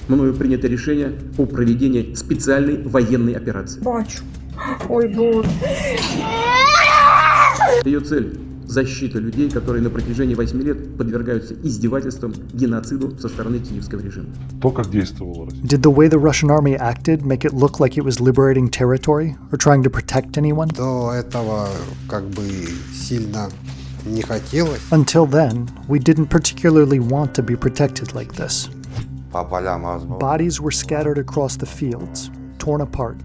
мною принято решение о проведении специальной военной операции. Бачу. Ой, Боже. Ее цель – защита людей, которые на протяжении 8 лет подвергаются издевательствам, геноциду со стороны киевского режима. То, как действовала Россия. Did the way the Russian army acted make it look like it was liberating territory or trying to protect anyone? До этого как бы сильно не хотелось. Until then, we didn't particularly want to be protected like this. По полям разбросано. Bodies were scattered across the fields, torn apart.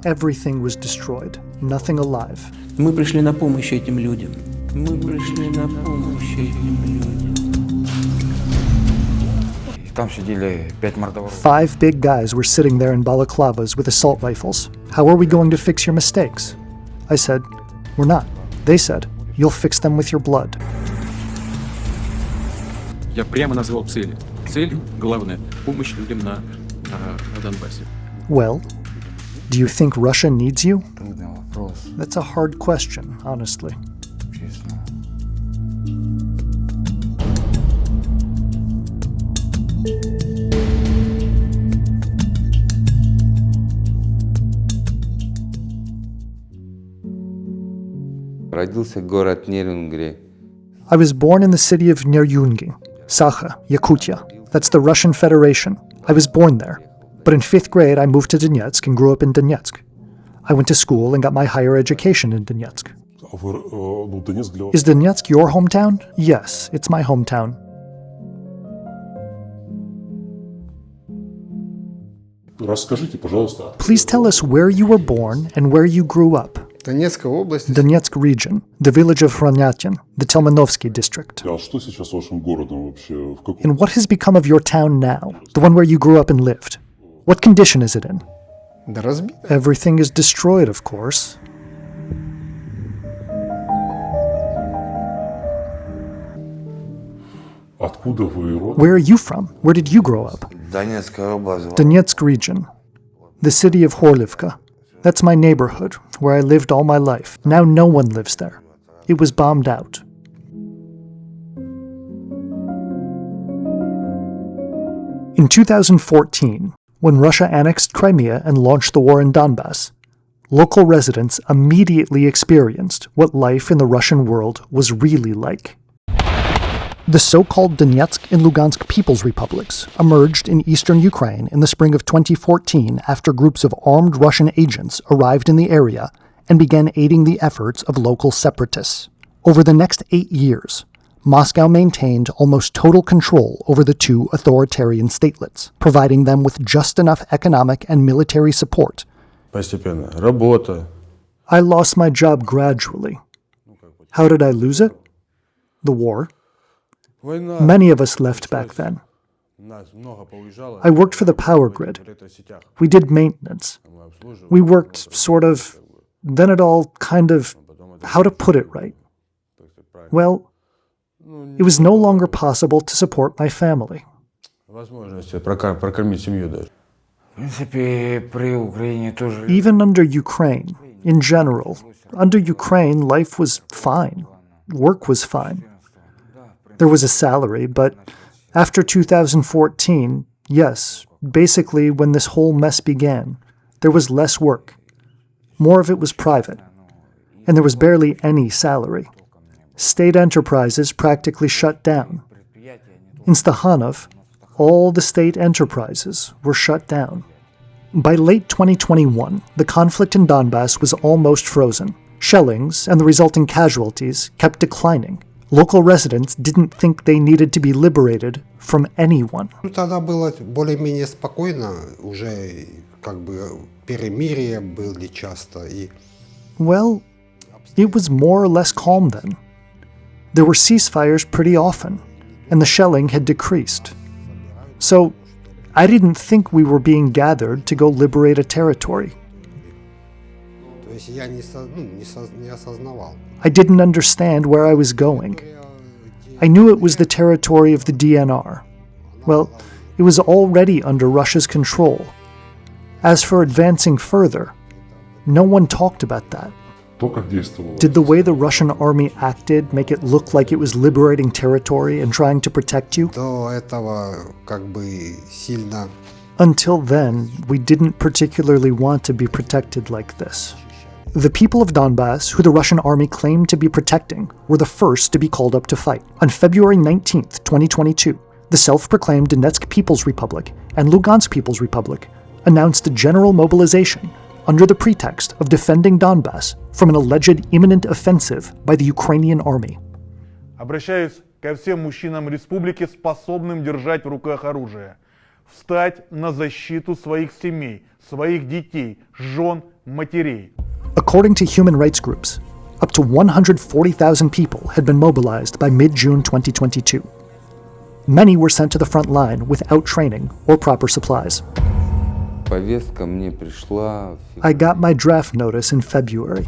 Everything was destroyed, nothing alive. Мы пришли на помощь этим людям. Мы пришли на помощь этим людям. Там сидели 5 мордоворов. 5 big guys were sitting there in balaclavas with assault rifles. How are we going to fix your mistakes? I said, we're not. They said, you'll fix them with your blood. Я прямо назвал цели. Цель главная – помощь людям на Донбассе. Well, do you think Russia needs you? Трудный вопрос, That's a hard question, honestly. честно. Родился город Нерюнгри. I was born in the city of Neryungi, Sakha, Yakutia. That's the Russian Federation. I was born there. But in 5th grade, I moved to Donetsk and grew up in Donetsk. I went to school and got my higher education in Donetsk. Донецк для вас. Is Donetsk your hometown? Yes, it's my hometown. Расскажите, пожалуйста. Please tell us where you were born and where you grew up. Донецкая область. Donetsk region, the village of Hromyatin, the Telmanovsky district. А что сейчас с вашим городом вообще? В каком? And what has become of your town now, the one where you grew up and lived? What condition is it in? Да разбито. Everything is destroyed, of course. Откуда вы родом? Where are you from? Where did you grow up? Донецкая область. Donetsk region, the city of Horlivka. That's my neighborhood, where I lived all my life. Now no one lives there. It was bombed out. In 2014, when Russia annexed Crimea and launched the war in Donbas, local residents immediately experienced what life in the Russian world was really like. The so-called Donetsk and Lugansk People's Republics emerged in eastern Ukraine in the spring of 2014 after groups of armed Russian agents arrived in the area and began aiding the efforts of local separatists. Over the next 8 years, Moscow maintained almost total control over the two authoritarian statelets, providing them with just enough economic and military support. Постепенно. Работа. I lost my job gradually. How did I lose it? The war. Many of us left back then. I worked for the power grid. We did maintenance. We worked sort of, then it all kind of, how to put it right? Well, it was no longer possible to support my family. Возможности прокормить семью даже. В принципе, при Украине тоже. Even under Ukraine, in general, under Ukraine, life was fine. Work was fine. There was a salary, but after 2014, yes, basically when this whole mess began, there was less work. More of it was private, and there was barely any salary. State enterprises practically shut down. In Stakhanov, all the state enterprises were shut down. By late 2021, the conflict in Donbas was almost frozen. Shellings and the resulting casualties kept declining. Local residents didn't think they needed to be liberated from anyone. Тогда было более-менее спокойно, уже как бы перемирия были часто и. Well, it was more or less calm then. There were ceasefires pretty often, and the shelling had decreased. So, I didn't think we were being gathered to go liberate a territory. То есть я не осознавал. I didn't understand where I was going. I knew it was the territory of the DNR. Well, it was already under Russia's control. As for advancing further, no one talked about that. То, как действовало. Did the way the Russian army acted make it look like it was liberating territory and trying to protect you? До этого как бы сильно Until then, we didn't particularly want to be protected like this. The people of Donbas, who the Russian army claimed to be protecting, were the first to be called up to fight. On February 19th, 2022, the self-proclaimed Donetsk People's Republic and Lugansk People's Republic announced a general mobilization under the pretext of defending Donbas from an alleged imminent offensive by the Ukrainian army. Обращаюсь ко всем мужчинам республики, способным держать в руках оружие. Встать на защиту своих семей, своих детей, жен, матерей. According to human rights groups, up to 140,000 people had been mobilized by mid-June 2022. Many were sent to the front line without training or proper supplies. Повестка мне пришла. I got my draft notice in February,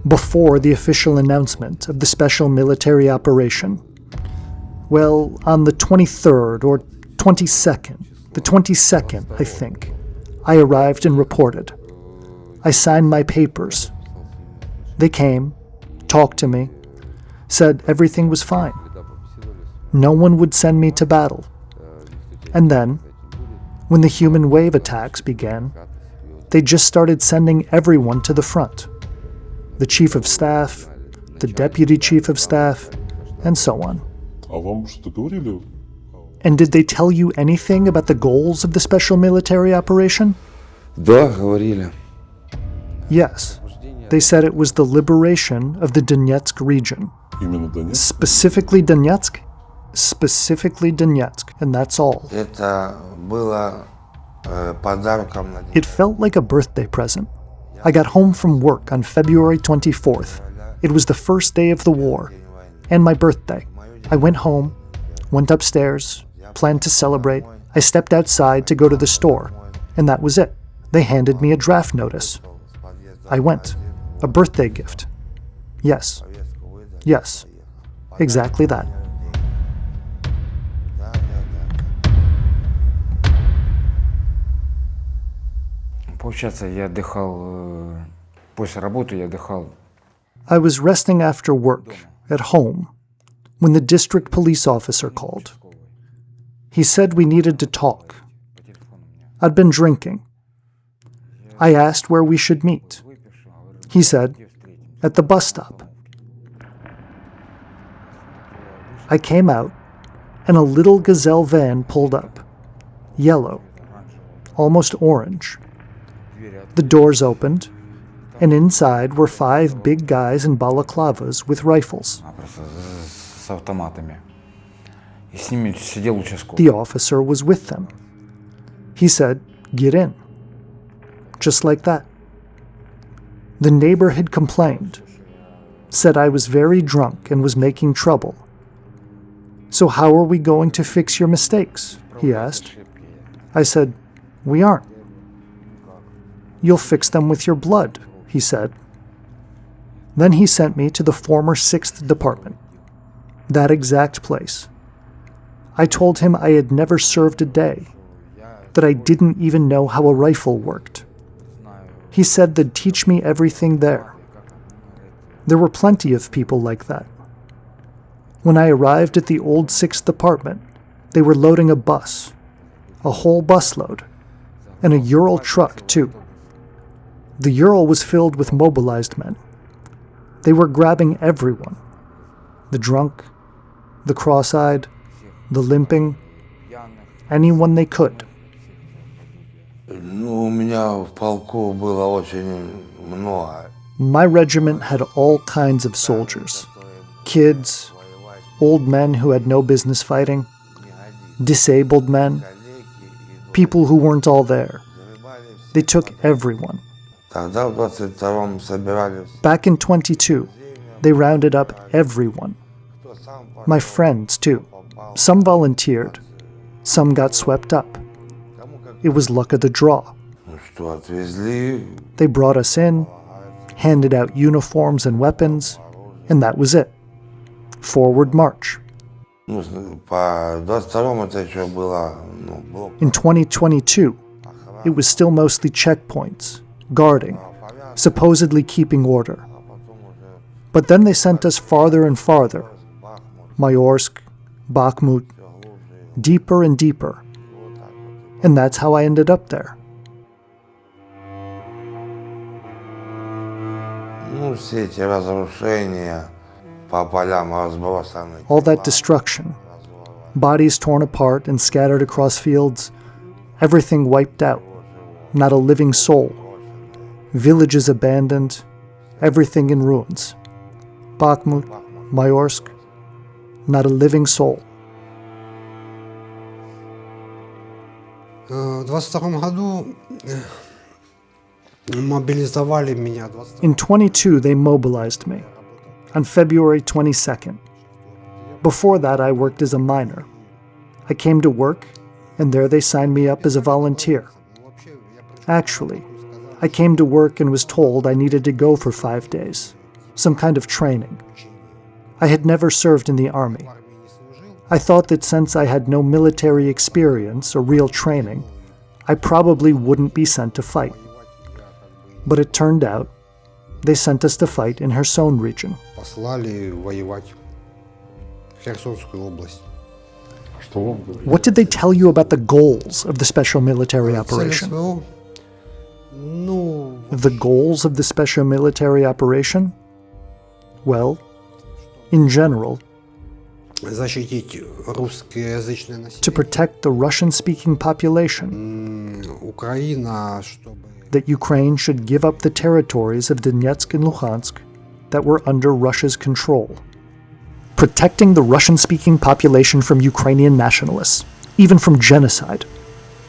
before the official announcement of the special military operation. Well, on the 23rd or 22nd, the 22nd, I think, I arrived and reported. I signed my papers. They came, talked to me, said everything was fine. No one would send me to battle. And then, when the human wave attacks began, they just started sending everyone to the front. The chief of staff, the deputy chief of staff, and so on. А вам что-то говорили? And did they tell you anything about the goals of the special military operation? Да, говорили. Yes. They said it was the liberation of the Donetsk region. Именно Донецк? Specifically Donetsk? Specifically Donetsk, and that's all. Это было подарком на день. It felt like a birthday present. I got home from work on February 24th. It was the first day of the war, and my birthday. I went home, went upstairs, planned to celebrate. I stepped outside to go to the store, and that was it. They handed me a draft notice. I went. A birthday gift. Yes. Yes. Exactly that. Получается, я отдыхал после работы, я отдыхал. I was resting after work, at home, when the district police officer called. He said we needed to talk. I'd been drinking. I asked where we should meet. He said, at the bus stop. I came out, and a little gazelle van pulled up. Yellow. Almost orange. The doors opened, and inside were 5 big guys in balaclavas with rifles. Просто с автоматами. И с ними сидел участковый. The officer was with them. He said, get in. Just like that. The neighbor had complained, said I was very drunk and was making trouble. So how are we going to fix your mistakes? He asked. I said, we aren't. You'll fix them with your blood, he said. Then he sent me to the former 6th Department, that exact place. I told him I had never served a day, that I didn't even know how a rifle worked. He said they'd teach me everything there. There were plenty of people like that. When I arrived at the old 6th Department, they were loading a bus, a whole busload, and a Ural truck, too. The Ural was filled with mobilized men. They were grabbing everyone. The drunk, the cross-eyed, the limping, anyone they could. Ну, у меня в полку было очень много. My regiment had all kinds of soldiers. Kids, old men who had no business fighting, disabled men, people who weren't all there. They took everyone. Тогда в 22-м собирались. Back in 22, they rounded up everyone. My friends, too. Some volunteered. Some got swept up. It was luck of the draw. Ну что, отвезли. They brought us in, handed out uniforms and weapons, and that was it. Forward march. Ну, по 22-м это еще было, ну, было. In 2022, it was still mostly checkpoints, guarding, supposedly keeping order. But then they sent us farther and farther. Mayorsk, Bakhmut, deeper and deeper. And that's how I ended up there. Все эти разрушения по полям разбросаны. All that destruction. Bodies torn apart and scattered across fields. Everything wiped out. Not a living soul. Villages abandoned. Everything in ruins. Bakhmut, Mayorsk. Not a living soul. В 22 году мобилизовали меня. In 22, they mobilized me. On February 22nd. Before that, I worked as a miner. I came to work, and there they signed me up as a volunteer. Actually, I came to work and was told I needed to go for 5 days. Some kind of training. I had never served in the army. I thought that since I had no military experience or real training, I probably wouldn't be sent to fight. But it turned out, they sent us to fight in Kherson region. Послали воевать в Херсонскую область. Что вам говорили? What did they tell you about the goals of the special military Цель operation? СВО? Ну, The goals of the special military operation? Well, in general, защитить русскоязычное to население. protect the Russian-speaking population, Украина, чтобы that Ukraine should give up the territories of Donetsk and Luhansk that were under Russia's control. Protecting the Russian-speaking population from Ukrainian nationalists, even from genocide.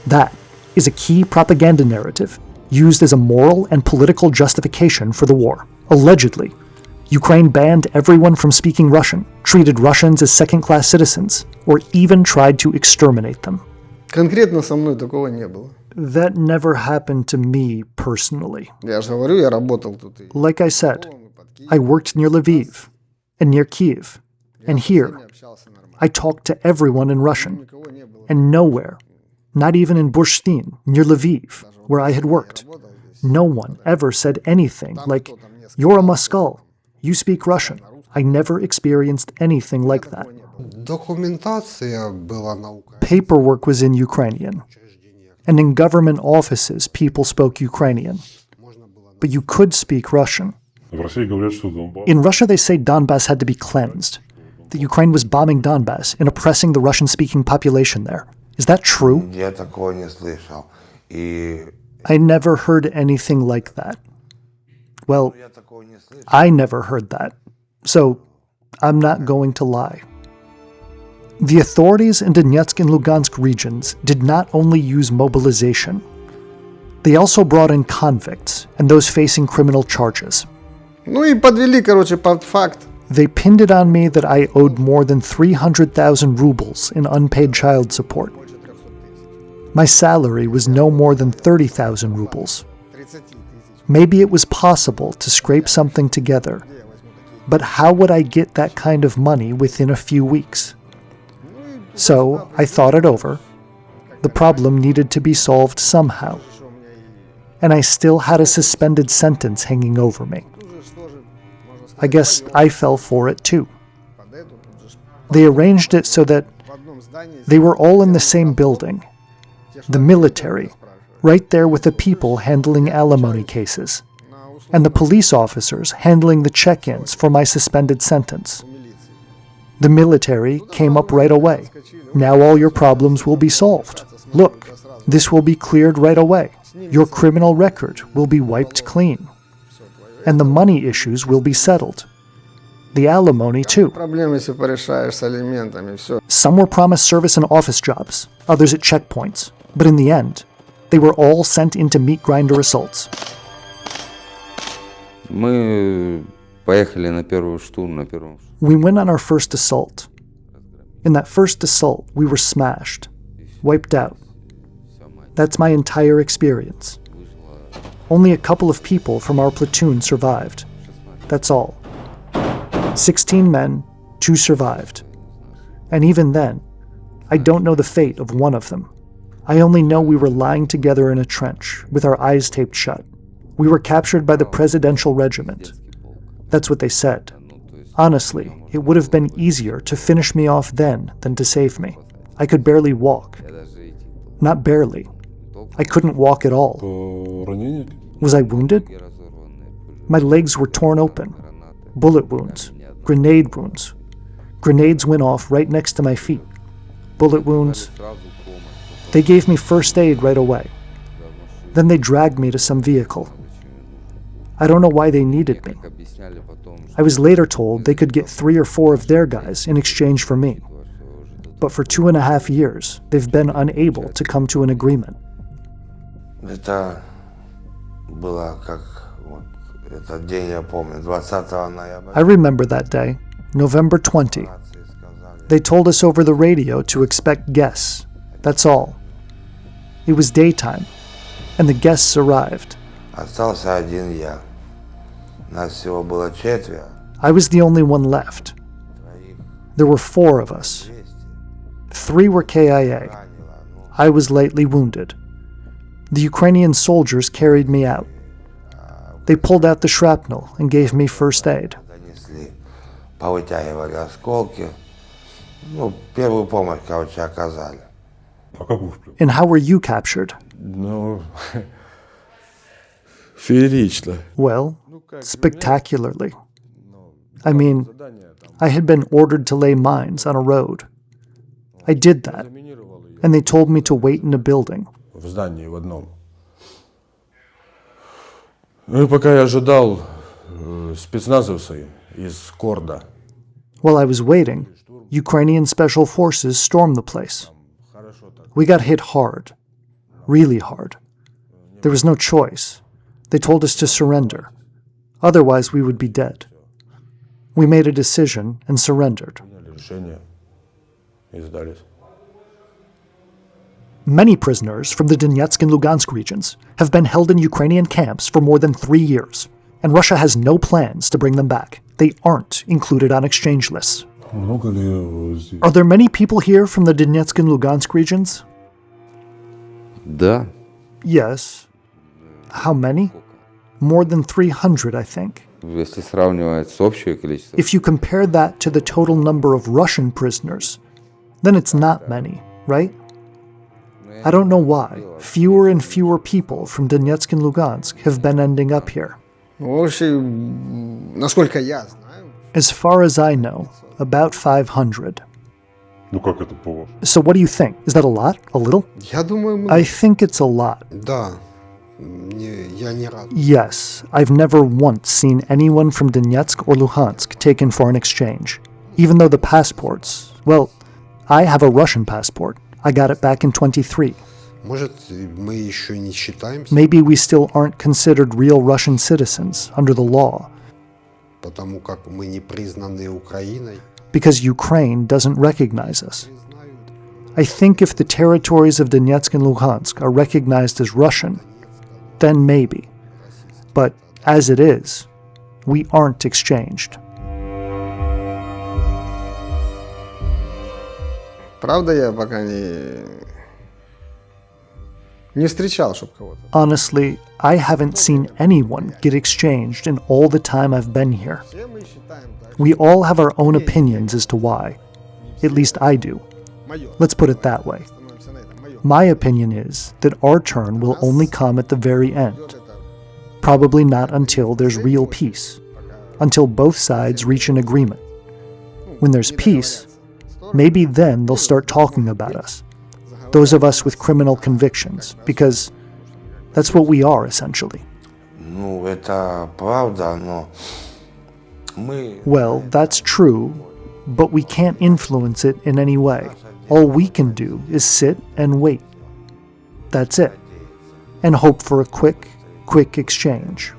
That is a key propaganda narrative used as a moral and political justification for the war. Allegedly, Ukraine banned everyone from speaking Russian, treated Russians as second-class citizens, or even tried to exterminate them. Конкретно со мной такого не было. That never happened to me personally. Я же говорю, я работал тут. Like I said, I worked near Lviv and near Kiev, and here I talked to everyone in Russian, and nowhere, not even in Burshtyn, near Lviv, where I had worked, no one ever said anything like, "You're a Moskal, you speak Russian." I never experienced anything like that. документация была на Украине. Paperwork was in Ukrainian, and in government offices people spoke Ukrainian, but you could speak Russian. В России говорят, что Донбасс. In Russia, they say Donbas had to be cleansed, that Ukraine was bombing Donbas and oppressing the Russian-speaking population there. Is that true? Я такого не слышал. И I never heard anything like that. Well, я такого не слышал. I never heard that, so I'm not going to lie. The authorities in Donetsk and Lugansk regions did not only use mobilization. They also brought in convicts and those facing criminal charges. Ну и подвели, короче, под факт. They pinned it on me that I owed more than 300,000 rubles in unpaid child support. My salary was no more than 30,000 rubles. Maybe it was possible to scrape something together, but how would I get that kind of money within a few weeks? So I thought it over. The problem needed to be solved somehow. And I still had a suspended sentence hanging over me. I guess I fell for it too. They arranged it so that they were all in the same building. The military, right there with the people handling alimony cases, and the police officers handling the check-ins for my suspended sentence. The military came up right away. Now all your problems will be solved. Look, this will be cleared right away. Your criminal record will be wiped clean. And the money issues will be settled. The alimony too. Проблемы все порешаешь с алиментами, все. Some were promised service and office jobs, others at checkpoints. But in the end, they were all sent into meat grinder assaults. Мы поехали на первый штурм, на первом. We went on our first assault. In that first assault, we were smashed, wiped out. That's my entire experience. Only a couple of people from our platoon survived. That's all. 16 men, 2 survived. And even then, I don't know the fate of one of them. I only know we were lying together in a trench, with our eyes taped shut. We were captured by the presidential regiment. That's what they said. Honestly, it would have been easier to finish me off then than to save me. I could barely walk. Not barely. I couldn't walk at all. По ранению? Was I wounded? My legs were torn open. Bullet wounds. Grenade wounds. Grenades went off right next to my feet. Bullet wounds. They gave me first aid right away. Then they dragged me to some vehicle. I don't know why they needed me. I was later told they could get 3 or 4 of their guys in exchange for me. But for 2.5 years, they've been unable to come to an agreement. Это было как вот этот день, я помню, 20 ноября. I remember that day, November 20. They told us over the radio to expect guests. That's all. It was daytime, and the guests arrived. Остался один я. Нас всего было 4. I was the only one left. There were 4 of us. 3 were KIA. I was lightly wounded. The Ukrainian soldiers carried me out. They pulled out the shrapnel and gave me first aid. Донесли, повытягивали осколки. Ну, первую помощь, короче, оказали. А как вы в плен? And how were you captured? Ну, феерично. Well, spectacularly. I mean, I had been ordered to lay mines on a road. I did that, and they told me to wait in a building. В здании в одном. Ну и пока я ожидал спецназовцы из Корда. While I was waiting, Ukrainian special forces stormed the place. We got hit hard, really hard. There was no choice. They told us to surrender. Otherwise, we would be dead. We made a decision and surrendered. Приняли решение и сдались. Many prisoners from the Donetsk and Lugansk regions have been held in Ukrainian camps for more than 3 years, and Russia has no plans to bring them back. They aren't included on exchange lists. Много ли здесь? Are there many people here from the Donetsk and Lugansk regions? Да. Yes. How many? More than 300, I think. Если сравнивать с общее количеством. If you compare that to the total number of Russian prisoners, then it's not many, right? I don't know why. Fewer and fewer people from Donetsk and Lugansk have been ending up here. Вообще, насколько я знаю. As far as I know, about 500. Ну как это по-вашему? So what do you think? Is that a lot? A little? Я думаю, I think it's a lot. Да. Я не рад. Yes, I've never once seen anyone from Donetsk or Luhansk taken for an exchange. Even though the passports, well, I have a Russian passport. I got it back in 23. Может, мы еще не считаемся? Maybe we still aren't considered real Russian citizens under the law. Потому как мы не признаны Украиной. Because Ukraine doesn't recognize us. I think if the territories of Donetsk and Luhansk are recognized as Russian, then maybe. But as it is, we aren't exchanged. Правда, я пока не встречал, чтоб кого-то. Honestly, I haven't seen anyone get exchanged in all the time I've been here. We all have our own opinions as to why. At least I do. Let's put it that way. My opinion is that our turn will only come at the very end. Probably not until there's real peace. Until both sides reach an agreement. When there's peace, maybe then they'll start talking about us. Those of us with criminal convictions, because that's what we are, essentially. Ну, это правда, но мы... Well, that's true, but we can't influence it in any way. All we can do is sit and wait. That's it. And hope for a quick exchange.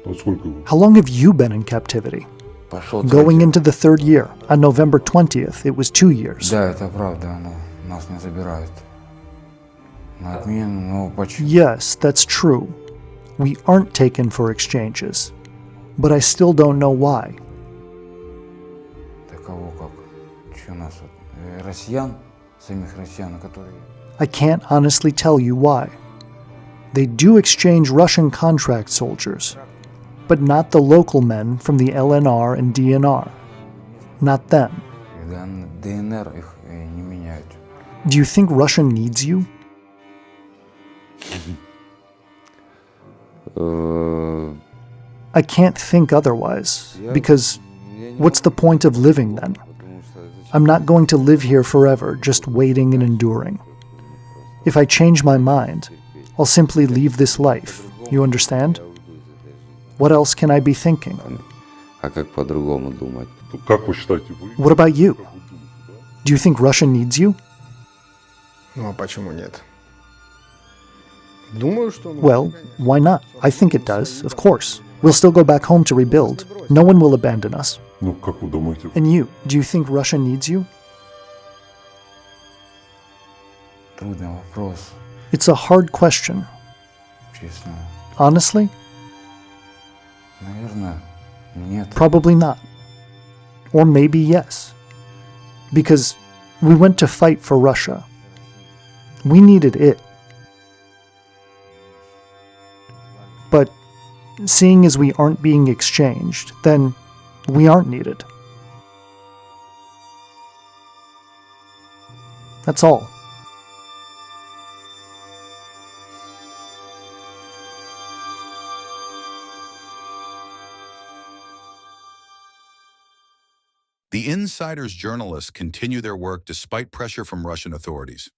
Вот сколько вы? How long have you been in captivity? Пошел Going into the 3rd year. On November 20th, it was 2 years. Да, это правда, но нас не забирают. На отмену, ну почему? Yes, that's true. We aren't taken for exchanges. But I still don't know why. Да кого как? Че у нас вот? Россиян? Самих россиян, которые... I can't honestly tell you why. They do exchange Russian contract soldiers, but not the local men from the LNR and DNR. Not them. И ДНР их не меняют. Do you think Russia needs you? I can't think otherwise, because what's the point of living then? I'm not going to live here forever, just waiting and enduring. If I change my mind, I'll simply leave this life. You understand? What else can I be thinking? А как по-другому думать? Как вы считаете, вы? What about you? Do you think Russia needs you? Ну а почему нет? Думаю, что... Well, why not? I think it does, of course. We'll still go back home to rebuild. No one will abandon us. Ну, как вы думаете? And you, do you think Russia needs you? Трудный вопрос, It's a hard question. честно. Honestly, Наверное, нет. probably not. Or maybe yes. Because we went to fight for Russia. We needed it. But seeing as we aren't being exchanged, then we aren't needed. That's all. The Insider's journalists continue their work despite pressure from Russian authorities.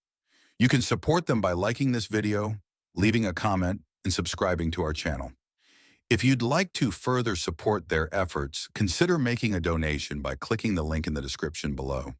You can support them by liking this video, leaving a comment, and subscribing to our channel. If you'd like to further support their efforts, consider making a donation by clicking the link in the description below.